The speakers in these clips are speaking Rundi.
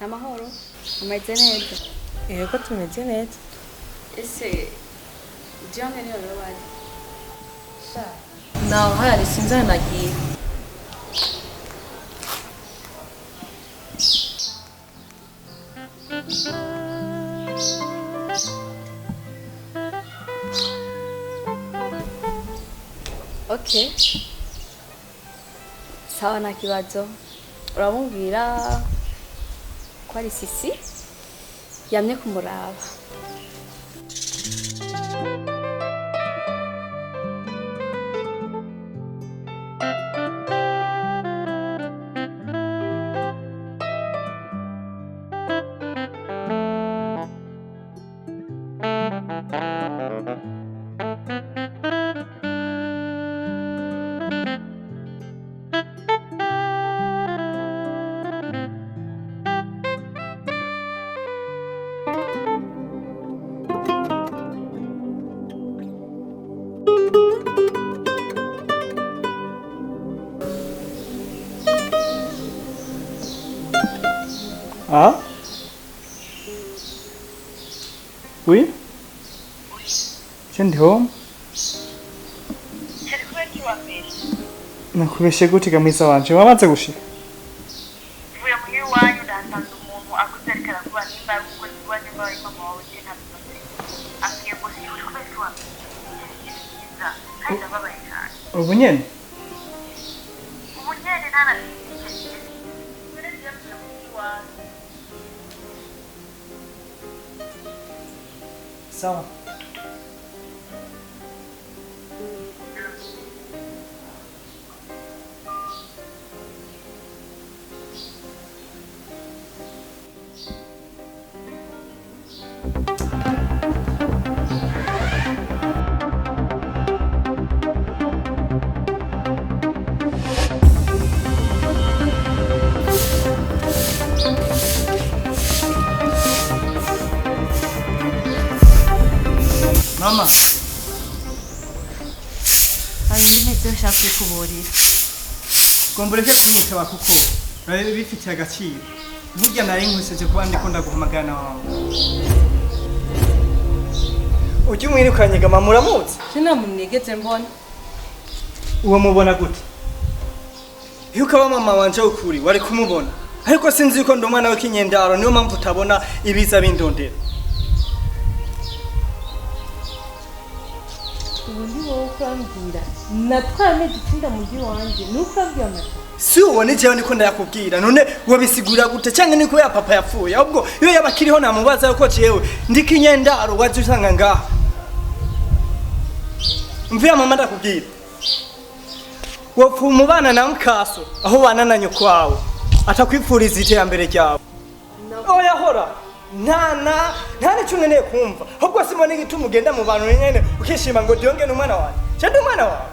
Namahoro. Umeze neza. Yego tumeze neza. Ese John ni wabari. Sha. Naho hari sinza nagiye. Okay. Sawa na kibazo. Uramubwira ko ari sisi yamye kumuraba. Ah? Oui? Oui. Send home? Nakubeshe gute kamisa wanje wamaze gushika? Vuye muri wanyu ndasanze umuntu akuzerekera kuba nimba kuko kiwaje bawe mama wawe ntabwo akiye ngo si kubeswa kandi babaye cyane Ubu nyene? ubu nyene nana Sawa. Mama. Hari ibintu ushaka kuburira. Gombore ke kumutaba kuko nari bifitiye agaciro. Burya nari nkuseje kuba ndikunda guhamagana wawe. Ujye mwirukanye gama muramutse. Sina munigeze mbona. Uwo mubona gute? Iyo ukaba mama wanje ukuri wari kumubona. Ariko sinzi yuko ndomwana w'ikinyendaro niyo mpamvu utabona ibiza bindondera. Ubundi wowe kurambwira. Natwame dutsinda mu gihe wanje. Nuko urambwira amata. Si ubone jewe niko ndayakubwira none wabisigura gute cyangwa niko ya papa yapfuye ahubwo iyo yabakiriho namubaza yuko jewe ndikinyendaro waje usanga ngaha mvira mama ndakubwira wapfu umubana na mkaso aho banananye kwawe atakwipfuriza iterambere ryawe oya hora nta nicyo nkeneye kumva ahubwo simone igituma ugenda mu bantu nyene ukishima ngo diyonge n'umwana wawe cyangwa umwana wawe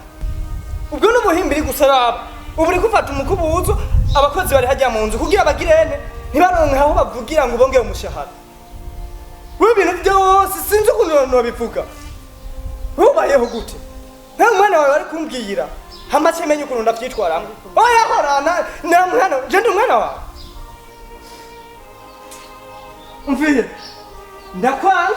ubwo n'ubuhimbiri gusaraba uburi gufata umukubuzo abakozi bari hajya mu nzu kugira bagirene ntibaronke aho bavugira ngo bongere umushahara we ibintu byose sinzi ukuntu bivuga ubayeho gute nta mwana wawe bari kumbwira hamace menye ukuntu ndavyitwaramo oya horana na mwana je ndi umwana wawe umvire ndakwanga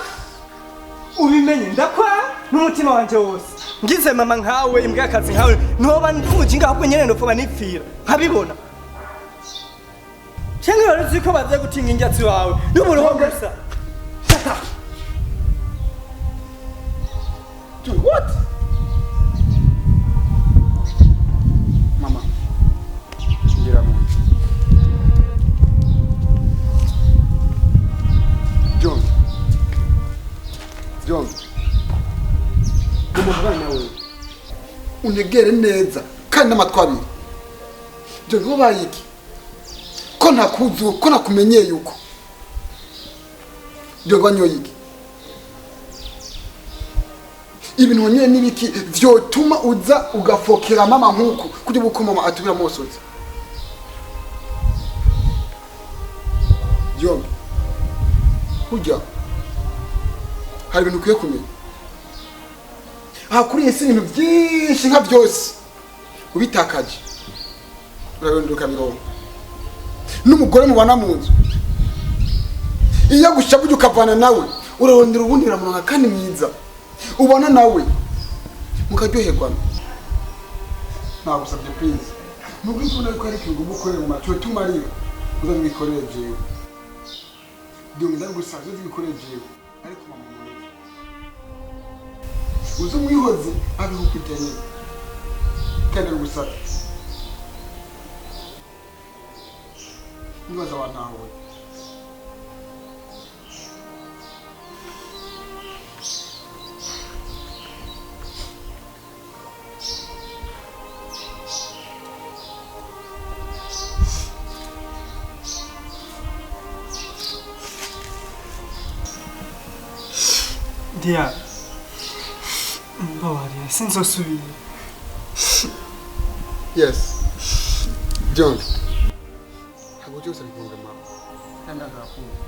ubimenye ndakwanga n'umutima wanje wose ngize mama nkawe imbwakazi nkawe noba ndumujinga ahubwo nyene ndopfa nipfira nkabibona cyangwa barazi ko bagiye gutinga injyatsi wawe n'uburoho gusa what mama ngira mu John umuvana we unegere neza kandi n'amatwabiri John wabaye iki ko ntakuzu ko nakumenyeye uko John wanyoye iki ibintu wanywe nibiki vyotuma uza ugafokera mama nkuko kuri buko mama atubira mosozi John hujya hari ibintu ukwiye kumenya kuri isi ibintu byinshi nka byose ubitakaje urabondoka birongo n'umugore mubana mu nzu iyo gushabuye ukavana nawe urarondera ubundi uramuronka kandi mwiza ubona nawe mukaryoherwa. Nagusabye please nubwo ikunda ko ari ikintu umukorera mu macho tumarira uzabikorera jewe Diyo ndagusabye uzibikorera jewe ariko mama uzi umwihoze abiho kujyanye kandi gusaba nibaza wantawe Dia, mbabarira sinzosubira. Yes John ntabwo cyose bikunga mama kandi agakunda.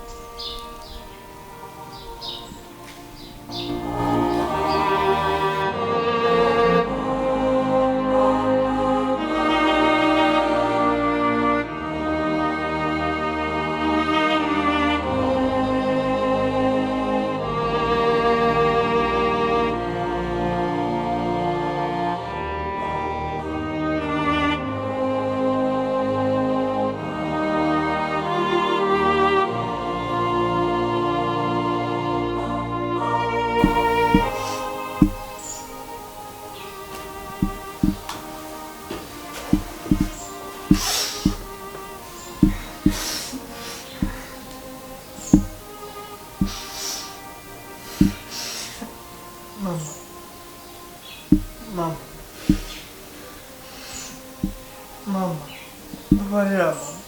Mama, mbabarira mama.